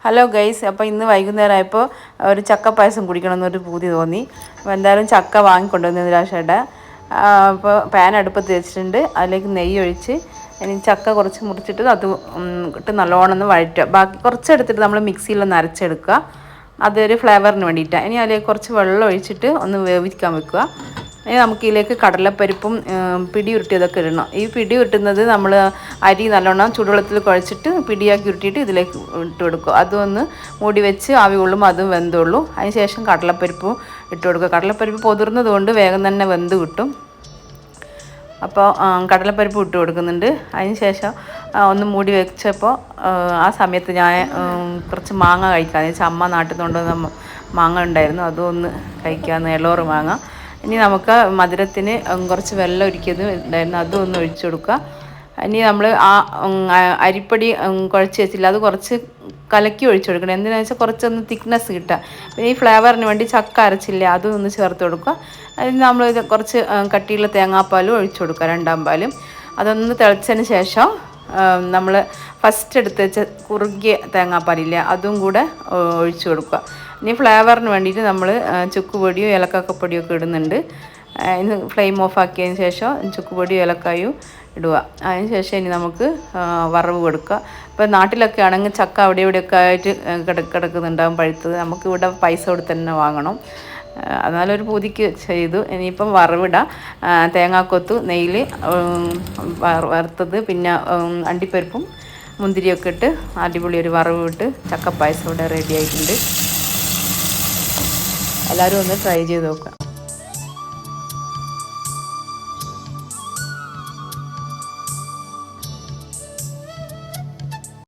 Hello guys, അപ്പോൾ ഇന്ന് വൈകുന്നേരമായപ്പോൾ ഒരു ചക്ക പായസം കുടിക്കണമെന്നൊരു പൂതി തോന്നി. അപ്പോൾ എന്തായാലും ചക്ക വാങ്ങിക്കൊണ്ടുവന്ന് നിരാശയുടെ അപ്പോൾ പാൻ അടുപ്പത്ത് വെച്ചിട്ടുണ്ട്. അതിലേക്ക് നെയ്യ് ഒഴിച്ച് ഇനി ചക്ക കുറച്ച് മുറിച്ചിട്ട് അത് ഇട്ട് നല്ലോണം ഒന്ന് വഴറ്റുക. ബാക്കി കുറച്ചെടുത്തിട്ട് നമ്മൾ മിക്സിയിലൊന്ന് അരച്ചെടുക്കുക. അതൊരു ഫ്ലേവറിന് വേണ്ടിയിട്ടാണ്. ഇനി അതിലേക്ക് കുറച്ച് വെള്ളം ഒഴിച്ചിട്ട് ഒന്ന് വേവിക്കാൻ വെക്കുക. ഇനി നമുക്ക് ഇതിലേക്ക് കടലപ്പരിപ്പും പിടി ഉരുട്ടിയതൊക്കെ ഇടണം. ഈ പിടി ഉരുട്ടുന്നത് നമ്മൾ അരി നല്ലോണം ചൂടുവെള്ളത്തിൽ കുഴച്ചിട്ട് പിടിയാക്കി ഉരുട്ടിയിട്ട് ഇതിലേക്ക് ഇട്ട് കൊടുക്കുക. അതൊന്ന് മൂടി വെച്ച് ആവി കൊള്ളുമ്പോൾ അതും വെന്തോളൂ. അതിന് ശേഷം കടലപ്പരിപ്പും ഇട്ട് കൊടുക്കുക. കടലപ്പരിപ്പ് പൊതിർന്നത് കൊണ്ട് വേഗം തന്നെ വെന്ത് കിട്ടും. അപ്പോൾ കടലപ്പരിപ്പ് ഇട്ട് കൊടുക്കുന്നുണ്ട്. അതിന് ശേഷം ഒന്ന് മൂടി വെച്ചപ്പോൾ ആ സമയത്ത് ഞാൻ കുറച്ച് മാങ്ങ കഴിക്കാൻ വെച്ചാൽ അമ്മ നാട്ടിൽ നിന്ന് കൊണ്ടുവന്ന മാങ്ങ ഉണ്ടായിരുന്നു. അതും ഒന്ന് കഴിക്കാമെന്ന്, എളോറ് മാങ്ങ. ഇനി നമുക്ക് മധുരത്തിന് കുറച്ച് വെള്ളം ഒഴിക്കുന്നത് ഉണ്ടായിരുന്നു, അതും ഒന്ന് ഒഴിച്ചു കൊടുക്കുക. ഇനി നമ്മൾ അരിപ്പൊടി കുഴച്ച് വെച്ചില്ല, അത് കുറച്ച് കലക്കി ഒഴിച്ചു കൊടുക്കണം. എന്തിനാണെന്ന് വെച്ചാൽ കുറച്ചൊന്ന് തിക്നെസ് കിട്ടുക. പിന്നെ ഈ ഫ്ലേവറിന് വേണ്ടി ചക്ക അരച്ചില്ല, അതും ഒന്ന് ചേർത്ത് കൊടുക്കുക. അതിന് നമ്മൾ കുറച്ച് കട്ടിയുള്ള തേങ്ങാപ്പാലും ഒഴിച്ചു കൊടുക്കുക, രണ്ടാം പാലും. അതൊന്ന് തിളച്ചതിന് ശേഷം നമ്മൾ ഫസ്റ്റ് എടുത്ത് വെച്ച കുറുകിയ തേങ്ങാപ്പാലില്ല, അതും കൂടെ ഒഴിച്ചു കൊടുക്കുക. ഇനി ഫ്ലേവറിന് വേണ്ടിയിട്ട് നമ്മൾ ചുക്കുപൊടിയും ഏലക്കാപ്പൊടിയും ഒക്കെ ഇടുന്നുണ്ട്. ഇന്ന് ഫ്ലെയിം ഓഫ് ആക്കിയതിന് ശേഷം ചുക്കുപൊടിയും ഏലക്കായും ഇടുക. അതിന് ശേഷം ഇനി നമുക്ക് വറവ് കൊടുക്കുക. ഇപ്പോൾ നാട്ടിലൊക്കെ ആണെങ്കിൽ ചക്ക അവിടെ ഇവിടെയൊക്കെ ആയിട്ട് കിടക്കുന്നുണ്ടാകും പഴുത്തത്. നമുക്കിവിടെ പൈസ കൊടുത്ത് തന്നെ വാങ്ങണം. എന്നാലൊരു പൂതിക്ക് ചെയ്തു. ഇനിയിപ്പം വറവിടാം. തേങ്ങാക്കൊത്ത്, നെയ്യിൽ വറുത്തത്, പിന്നെ അണ്ടിപ്പരിപ്പും മുന്തിരിയൊക്കെ ഇട്ട് അടിപൊളി ഒരു വറവ് ഇട്ട് ചക്കപ്പായസം ഇവിടെ റെഡി ആയിട്ടുണ്ട്. എല്ലാവരും ഒന്ന് ട്രൈ ചെയ്ത് നോക്കുക.